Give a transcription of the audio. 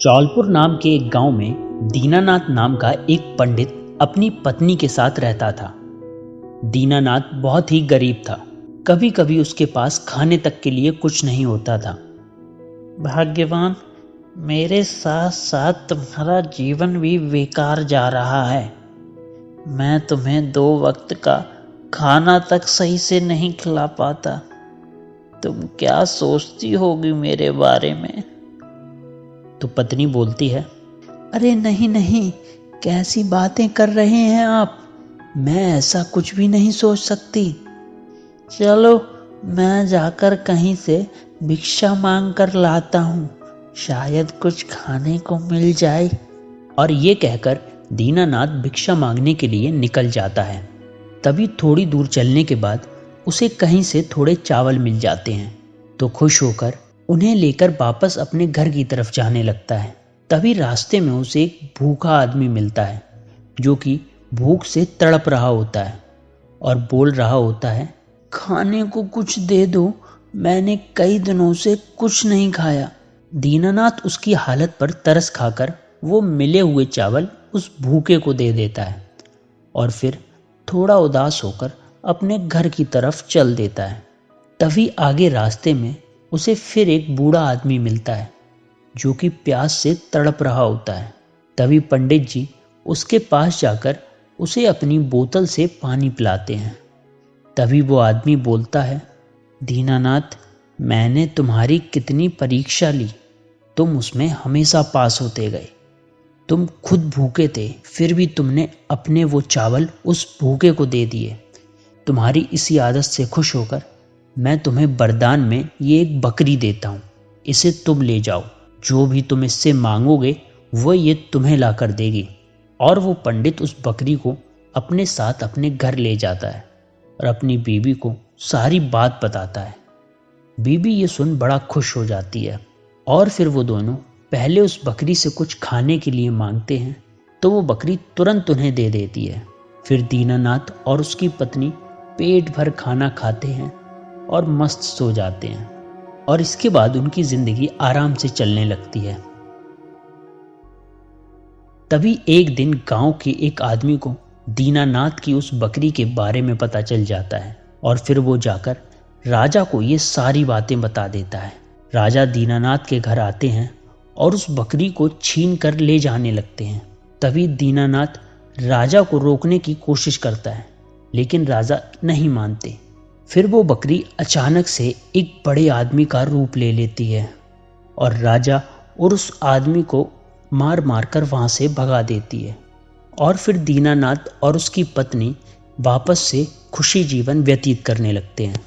जौलपुर नाम के एक गांव में दीनानाथ नाम का एक पंडित अपनी पत्नी के साथ रहता था। दीनानाथ बहुत ही गरीब था। कभी कभी उसके पास खाने तक के लिए कुछ नहीं होता था। भाग्यवान, मेरे साथ साथ तुम्हारा जीवन भी बेकार जा रहा है। मैं तुम्हें 2 वक्त का खाना तक सही से नहीं खिला पाता। तुम क्या सोचती होगी मेरे बारे में? तो पत्नी बोलती है, अरे नहीं नहीं, कैसी बातें कर रहे हैं आप? मैं ऐसा कुछ भी नहीं सोच सकती। चलो, मैं जाकर कहीं से भिक्षा मांग कर लाता हूँ, शायद कुछ खाने को मिल जाए। और ये कहकर दीनानाथ भिक्षा मांगने के लिए निकल जाता है। तभी थोड़ी दूर चलने के बाद उसे कहीं से थोड़े चावल मिल जाते हैं, तो खुश होकर उन्हें लेकर वापस अपने घर की तरफ जाने लगता है। तभी रास्ते में उसे एक भूखा आदमी मिलता है, जो कि भूख से तड़प रहा होता है और बोल रहा होता है, खाने को कुछ दे दो, मैंने कई दिनों से कुछ नहीं खाया। दीनानाथ उसकी हालत पर तरस खाकर वो मिले हुए चावल उस भूखे को दे देता है और फिर थोड़ा उदास होकर अपने घर की तरफ चल देता है। तभी आगे रास्ते में उसे फिर एक बूढ़ा आदमी मिलता है, जो कि प्यास से तड़प रहा होता है। तभी पंडित जी उसके पास जाकर उसे अपनी बोतल से पानी पिलाते हैं। तभी वो आदमी बोलता है, दीनानाथ, मैंने तुम्हारी कितनी परीक्षा ली, तुम उसमें हमेशा पास होते गए। तुम खुद भूखे थे, फिर भी तुमने अपने वो चावल उस भूखे को दे दिए। तुम्हारी इसी आदत से खुश होकर मैं तुम्हें वरदान में ये एक बकरी देता हूँ, इसे तुम ले जाओ। जो भी तुम इससे मांगोगे वो ये तुम्हें ला कर देगी। और वो पंडित उस बकरी को अपने साथ अपने घर ले जाता है और अपनी बीवी को सारी बात बताता है। बीवी ये सुन बड़ा खुश हो जाती है और फिर वो दोनों पहले उस बकरी से कुछ खाने के लिए मांगते हैं, तो वो बकरी तुरंत उन्हें दे देती है। फिर दीनानाथ और उसकी पत्नी पेट भर खाना खाते हैं और मस्त सो जाते हैं और इसके बाद उनकी जिंदगी आराम से चलने लगती है। तभी एक दिन गांव के एक आदमी को दीनानाथ की उस बकरी के बारे में पता चल जाता है और फिर वो जाकर राजा को ये सारी बातें बता देता है। राजा दीनानाथ के घर आते हैं और उस बकरी को छीन कर ले जाने लगते हैं। तभी दीनानाथ राजा को रोकने की कोशिश करता है, लेकिन राजा नहीं मानते। फिर वो बकरी अचानक से एक बड़े आदमी का रूप ले लेती है और राजा और उस आदमी को मार मार कर वहाँ से भगा देती है। और फिर दीनानाथ और उसकी पत्नी वापस से खुशी जीवन व्यतीत करने लगते हैं।